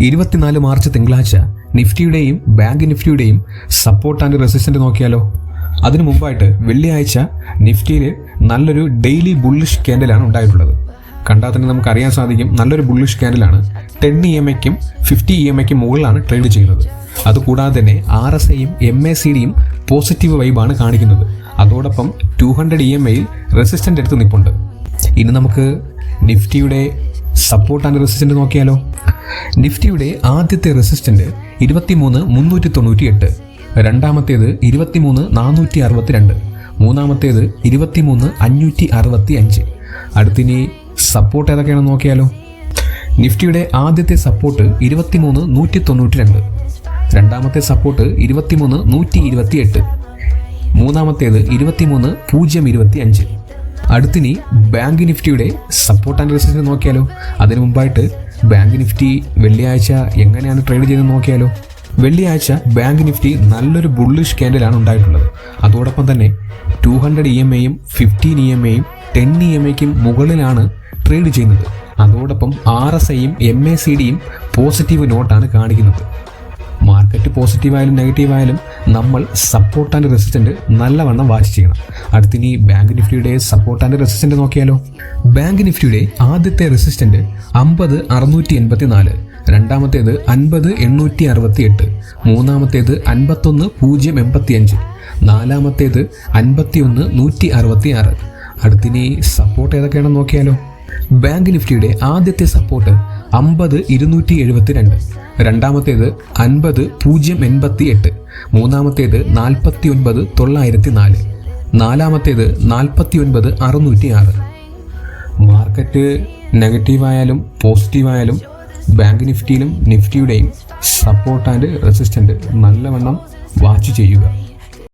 24 March തിങ്കളാഴ്ച നിഫ്റ്റിയുടെയും bank നിഫ്റ്റിയുടെയും support and resistant നോക്കിയാലോ. അതിനു മുമ്പായിട്ട് വെള്ളിയാഴ്ച നിഫ്റ്റിയിൽ നല്ലൊരു ഡെയിലി ബുള്ളിഷ് ക്യാൻഡിലാണ് ഉണ്ടായിട്ടുള്ളത്. കണ്ടാൽ തന്നെ നമുക്ക് അറിയാൻ സാധിക്കും, നല്ലൊരു ബുള്ളിഷ് ക്യാൻഡിലാണ്. 10 EMAയ്ക്കും 50 EMAയ്ക്കും മുകളിലാണ് ട്രേഡ് ചെയ്യുന്നത്. അതുകൂടാതെ തന്നെ RSIയും MACDയും പോസിറ്റീവ് വൈബാണ് കാണിക്കുന്നത്. അതോടൊപ്പം 200 EMAയിൽ റെസിസ്റ്റന്റ് എടുത്ത് നിൽപ്പുണ്ട്. ഇനി നമുക്ക് നിഫ്റ്റിയുടെ സപ്പോർട്ട് ആൻഡ് റെസിസ്റ്റന്റ് നോക്കിയാലോ. നിഫ്റ്റിയുടെ ആദ്യത്തെ റെസിസ്റ്റന്റ് 23,398, രണ്ടാമത്തേത് 23,462, മൂന്നാമത്തേത് 23,565. അടുത്തിനി സപ്പോർട്ട് ഏതൊക്കെയാണെന്ന് നോക്കിയാലോ. നിഫ്റ്റിയുടെ ആദ്യത്തെ സപ്പോർട്ട് 23,192, രണ്ടാമത്തെ സപ്പോർട്ട് 23,128, മൂന്നാമത്തേത് 23,025. അടുത്തിനി ബാങ്ക് നിഫ്റ്റിയുടെ സപ്പോർട്ട് ആൻഡ് റെസിസ്റ്റന്റ് നോക്കിയാലോ. അതിനു മുമ്പായിട്ട് ബാങ്ക് നിഫ്റ്റി വെള്ളിയാഴ്ച എങ്ങനെയാണ് ട്രേഡ് ചെയ്തത് നോക്കിയാലോ. വെള്ളിയാഴ്ച ബാങ്ക് നിഫ്റ്റി നല്ലൊരു ബുള്ളിഷ് ക്യാൻഡിലാണ് ഉണ്ടായിട്ടുള്ളത്. അതോടൊപ്പം തന്നെ 200 EMAയും 15 EMAയും 10 EMAയ്ക്കും മുകളിലാണ് ട്രേഡ് ചെയ്യുന്നത്. അതോടൊപ്പം RSIയും MACDയും പോസിറ്റീവ് നോട്ടാണ് കാണിക്കുന്നത്. മാർക്കറ്റ് പോസിറ്റീവായാലും നെഗറ്റീവായാലും നമ്മൾ സപ്പോർട്ട് ആൻഡ് റെസിസ്റ്റന്റ് നല്ലവണ്ണം വാച്ച് ചെയ്യണം. അടുത്തിനി ബാങ്ക് നിഫ്റ്റിയുടെ സപ്പോർട്ട് ആൻഡ് റെസിസ്റ്റന്റ് നോക്കിയാലോ. ബാങ്ക് നിഫ്റ്റിയുടെ ആദ്യത്തെ റെസിസ്റ്റന്റ് 50,684, രണ്ടാമത്തേത് 50,868, മൂന്നാമത്തേത് 51,085, നാലാമത്തേത് 51,166. അടുത്തിനി സപ്പോർട്ട് ഏതൊക്കെയാണെന്ന് നോക്കിയാലോ. ബാങ്ക് നിഫ്റ്റിയുടെ ആദ്യത്തെ സപ്പോർട്ട് 50,272, രണ്ടാമത്തേത് 50,088, മൂന്നാമത്തേത് 49,904, നാലാമത്തേത് 49,606. മാർക്കറ്റ് നെഗറ്റീവായാലും പോസിറ്റീവായാലും ബാങ്ക് നിഫ്റ്റിയിലും നിഫ്റ്റിയുടെയും സപ്പോർട്ട് ആൻഡ് റെസിസ്റ്റന്റ് നല്ലവണ്ണം വാച്ച് ചെയ്യുക.